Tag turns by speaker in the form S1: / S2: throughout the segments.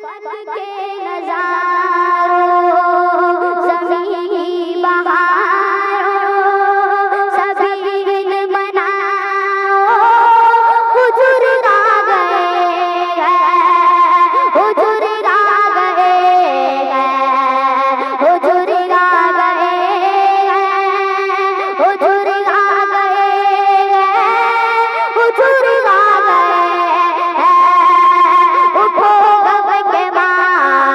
S1: फलक के नजारों ज़मीं की बहारों सभी दिन मनाओ हुजूर आ गए हैं हुजूर आ गए हैं हुजूर आ गए हैं हुजूर आ गए हैं हुजूर आ गए हैं उठो गम के माँ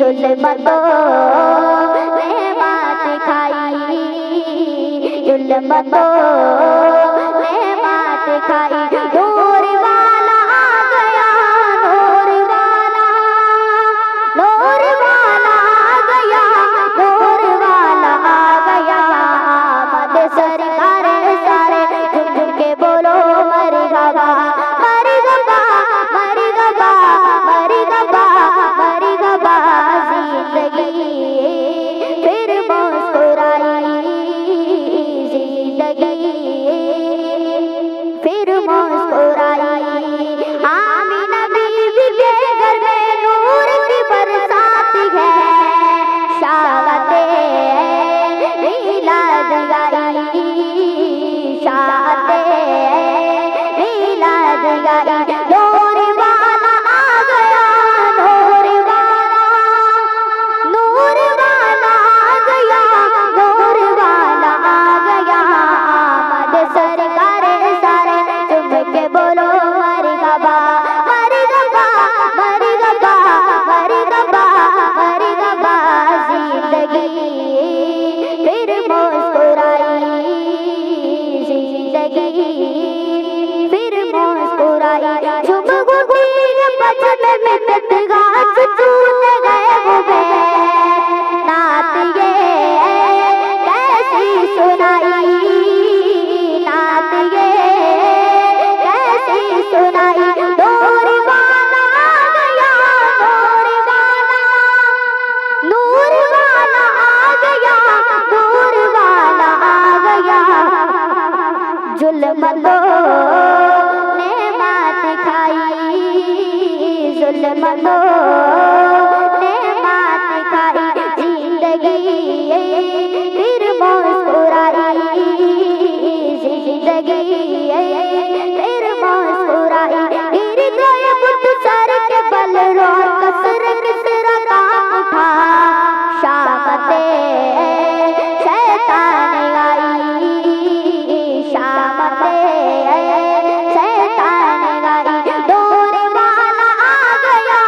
S1: जुल्मतों ने मात खाई, जुल्मतों ने मात खाई। नूर वाला आ गया, नूर वाला, नूर वाला आ गया, नूर वाला आ गया। मद सरकार सारे झुक झुक के बोलो मरहबा, मरहबा, मरहबा, मरहबा, मरहबा। जिंदगी फिर मुस्कुराई, जिंदगी फिर मुस्कुराई। आमीना बीवी के घर में नूर की बरसात है, शाअते मिलाद गाई, शाअते मिलाद गाई। नूर वाला आ गया, नूर वाला, नूर वाला आ गया, नूर वाला आ गया। मद सरकार सारे चुम के बोलो मरहबा, मरहबा, मरहबा, मरहबा, मरहबा। जिंदगी फिर मुस्कुराई, जिंदगी फिर मुस्कुराई। झुमघुटी बचन में गाछ छूट गए हुए, नात ये कैसी सुनाई, नात ये कैसी सुनाई। नूर वाला आ गया, नूर वाला, नूर वाला आ गया, नूर वाला आ गया। जुल्मतों ने मात खाई, जुल्मतों ने मात खाई। जिंदगी फिर मुस्कुराई, जिंदगी फिर मुस्कुराई। गिर गए बुत सर के बल रो कसर किसरा काम उठा, शामते शैतान आई, शामते शैतान आई। नूर वाला आ गया,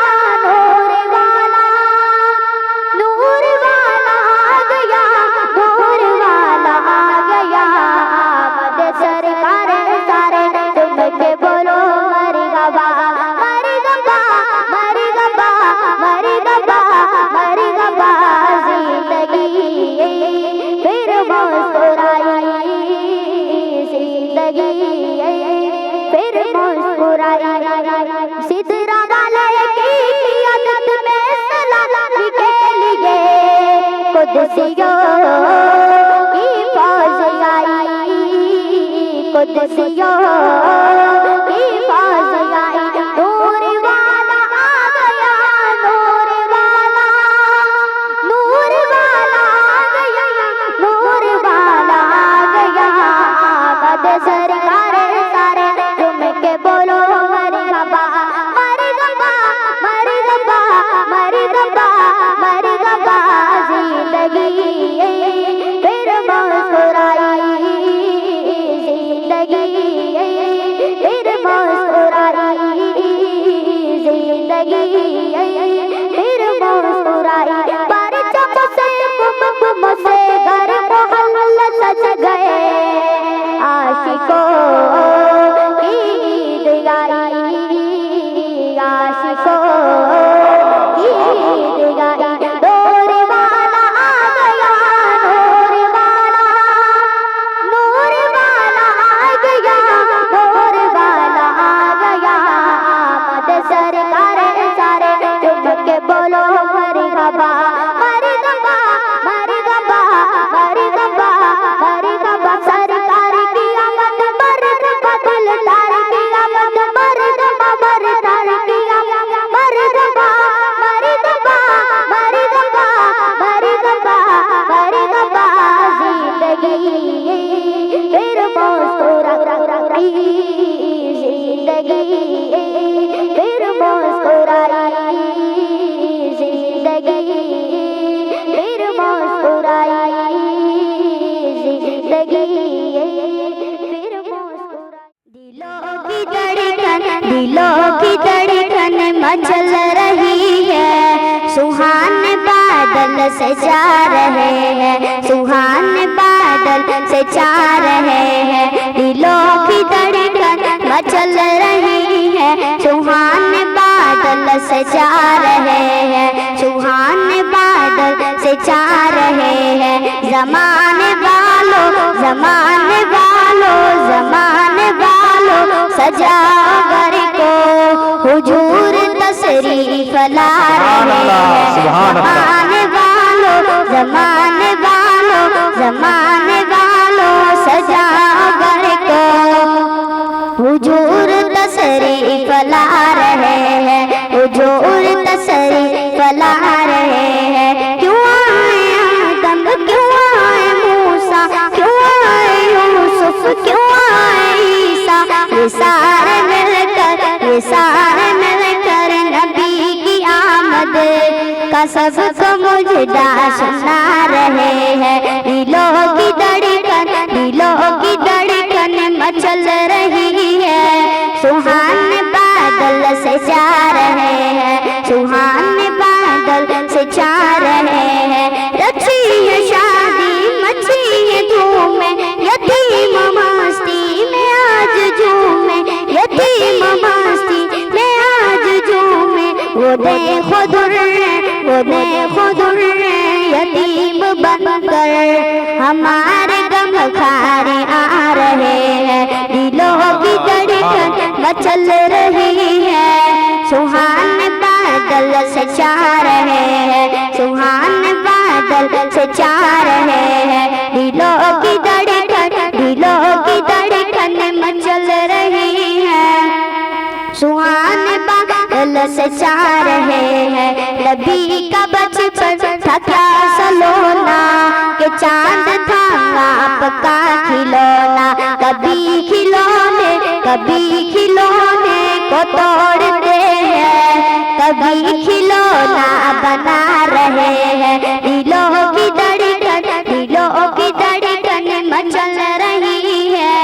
S1: नूर वाला, नूर वाला आ गया, नूर वाला आ गया। मद सरकार सारे तुम के बोलो मरहबा, मरहबा, मरहबा, मरहबा, मरहबा। जिंदगी फिर मुस्कुराई, जिंदगी फिर मुस्कुराई। सिदरा वाले की आदत में सलाम के लिए कुदसियों की फौज आई, कुदसियों की फौज आई। नूर वाला आ गया, नूर वाला, नूर वाला आ गया, नूर वाला आ गया। मद सरकार सारे तुम के बोलो मरहबा, मरहबा, मरहबा, मरहबा, मरहबा। जिंदगी फिर मुस्कुराई, जिंदगी फिर मुस्कुराई, जिंदगी फिर मुस्कुराई। परचम से कुमकुम से घर मोहल्ला सज गए, आशिकों की ईद आई, आशिकों की ईद आई। नूर वाला आ गया, नूर वाला, नूर वाला आ गया, नूर वाला आ गया। मद सरकार सारे तुम के बोलो मरहबा, मरहबा, मरहबा, मरहबा, मरहबा। सरकार की आमद मरहबा, दिलदार की आमद मरहबा, मरदार की आमद मरहबा, मरहबा, मरहबा, मरहबा, मरहबा। जिंदगी फिर मुस्कुराई, जिंदगी फिर मुस्कुराई, जिंदगी फिर मुस्कुराई, जिंदगी फिर मुस्कुराई। दिलों की धड़कन मचल रही है, सुहाने बादल से जा रहे हैं, सुहाने बादल से जा रहे हैं, दिलों की धड़कन मचल रही है, सुहाने बादल से जा रहे हैं, सुहाने बादल से जा रहे हैं। ज़माने वालों, ज़माने वालों, ज़माने वालों, सजाओ घर को, हुजूर तशरीफ ला रहे हैं। ज़माने वालों, ज़माने वालों, ज़माने वालों, सजाओ घर को, हुजूर तशरीफ ला रहे हैं, हुजूर तशरीफ ला रहे हैं। क्यों आए आदम, क्यों आए मूसा, क्यों आए यूसुफ, क्यों आए ईसा, ये सारे मिलकर, ये सारे मिलकर नबी की आमद का सबको मुजदा सुना रहे हैं। दिलों की धड़कन, दिलों की धड़कन मचल रही है, सुहाने बादल से जा रहे हैं, सुहाने बादल से जा रहे हैं। रची है शादी, मची है धूम, यतीम मस्ती में आज झूमे, यतीम मस्ती में आज झूमे। वो देखो दुर्रे, वो देखो दुर्रे, यतीम बनकर हमारे गम खारे आ रहे हैं। दिलों की धड़कन मचल रही है, सुहाने बादल से जा रहे हैं, सुहाने बादल से जा रहे हैं। दिलों की धड़कन, दिलों की धड़कन मचल रही है, सुहाने बादल से जा रहे हैं। नबी का बचपन था क्या सलोना, के चांद था आपका खिलौना। कभी खिलौने, कभी खिलौने को तोड़ते हैं, कभी खिलौना बना रहे हैं। दिलों की धड़कन, दिलों की धड़कन मचल रही है,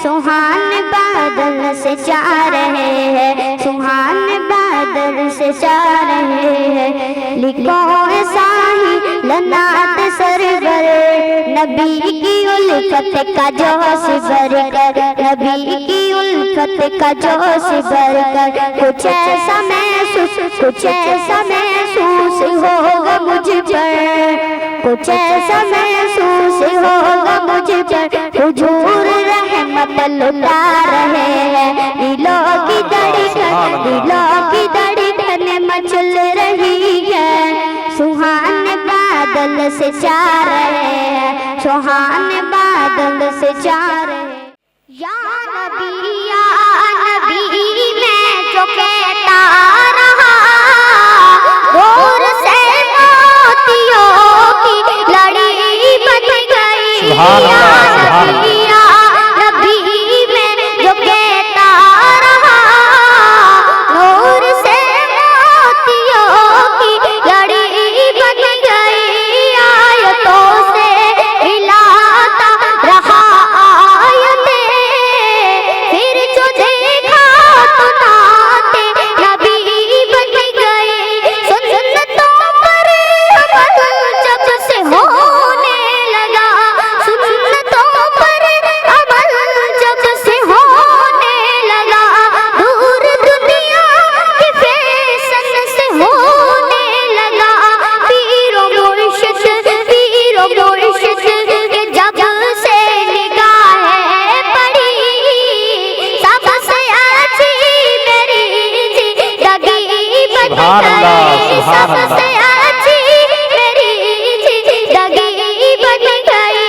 S1: सुहाने बादल से जा रहे हैं, सुहाने बादल से जा रहे हैं। लिखो साही लनात सरवर, नबी की उल्फत का जोश भरकर, नबी की उल्फत का जोश भरकर। कुछ ऐसा महसूस, कुछ ऐसा महसूस होगा मुझ पर, कुछ ऐसा महसूस होगा मुझ पर, हुजूर रहमत लुटा रहे हैं। दिलों की धड़कन, दिलों की धड़कन मचल रही है, सुहाने बादल से जा रहे हैं, सुहाने बादल से जा रहे हैं। या नबी मैं जो कहता रहा, दूर से मोतियों की लड़ी बन गई। या नबी मैं जो कहता रहा, दूर से मोतियों की लड़ी बन गई। आयतों से हिलाता रहा आयतें, फिर जो देखा तो नाते नबी बन गई। सुन्नतों पर अमल जब से होने लगा, सुन्नतों पर अमल जब से होने लगा, दूर दुनिया के फैशन से होने लगा। पीरो मुर्शिद, पीरो मुर्शिद के जब से निगाहें पड़ी, सबसे अच्छी मेरी जिंदगी बन गई, सबसे अच्छी मेरी जिंदगी बन गई।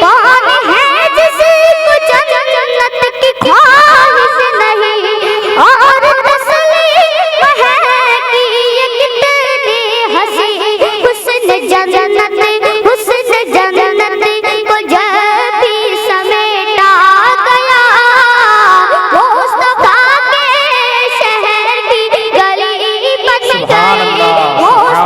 S1: कौन है जिसको जन्नत की ख्वाहिश नहीं, और तस्लीम है कि ये कितनी हंसी हुस्न जन्नत, हुस्न जन्नत को जब भी समेटा गया, मुस्तफा के शहर की गली बन गई, मुस्तफा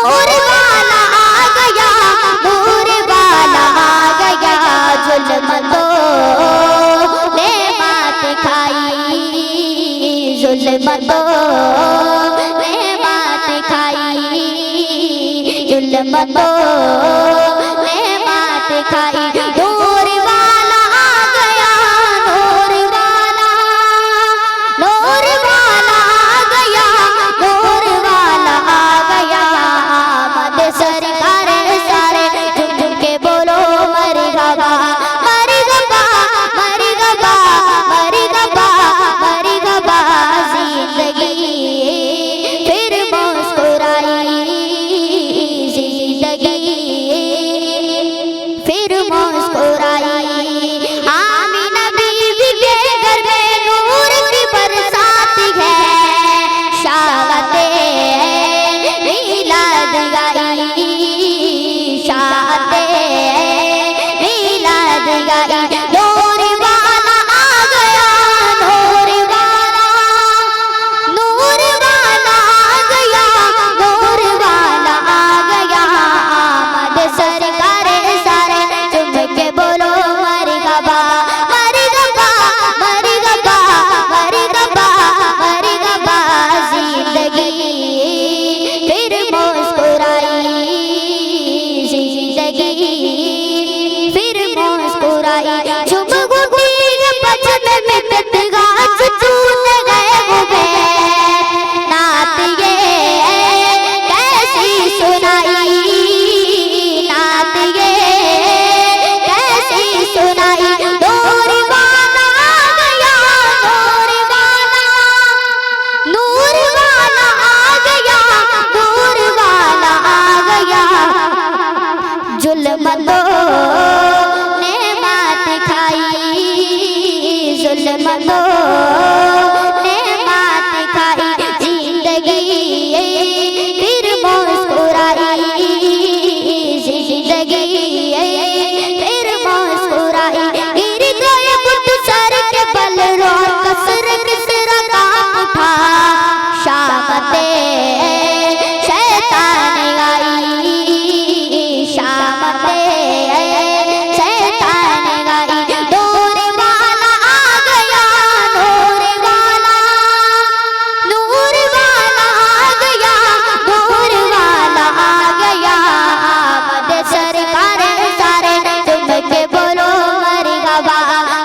S1: नूर वाला आ गया, नूर वाला आ गया, जुल्मतों ने मात खाई, जुल्मतों ने मात खाई, जुल्मतों ने मात खाई। नूर वाला आ गया, नूर वाला, नूर वाला आ गया, नूर वाला आ गया। आमद सरकार सारे झुम झुम के बोलो मरहबा, मरहबा, मरहबा, मरहबा, मरहबा। जिंदगी फिर मुस्कुराई, जिंदगी फिर मुस्कुराई। आमीना बीवी के घर में नूर की बरसात है, शाअते मिलाद गाई, शाअते मिलाद गाई। नूर वाला आ गया, नूर वाला, नूर वाला आ गया, नूर वाला आ गया। आमद सरकार सारे झुम के बोलो मरहबा, मरहबा, मरहबा, मरहबा, मरहबा। जिंदगी फिर मुस्कुराई, जिंदगी फिर मुस्कुराई। झुमगुटी पच में मिटत गाछ चून गए हुए, नात ये कैसी सुनाई, नात ये कैसी सुनाई। नूर वाला आ गया, नूर वाला, नूर वाला आ गया, नूर वाला आ गया। जुल्मतों ने मात खाई, जुल्मतों ने मात खाई। जिंदगी फिर मुस्कुराई, जिंदगी फिर मुस्कुराई। गिर गए बुत सर के बल रो, कसर किसरा काम उठा, शामते शैतान आई, शामते शैतान आई। नूर वाला आ गया, नूर वाला, नूर वाला आ गया, नूर वाला आ गया। आमद सरकार सारे झुम के बोलो मरहबा,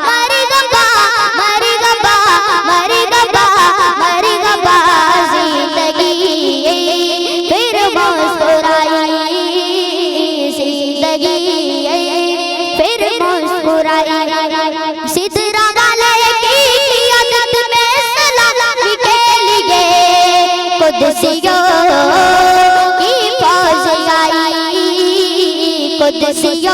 S1: मरहबा, मरहबा, मरहबा, मरहबा। जिंदगी फिर मुस्कुराई, जिंदगी फिर मुस्कुराई। सिदरा वाले की आदत में सलामी के लिए कुदसियों की फौज आई, कुदसियों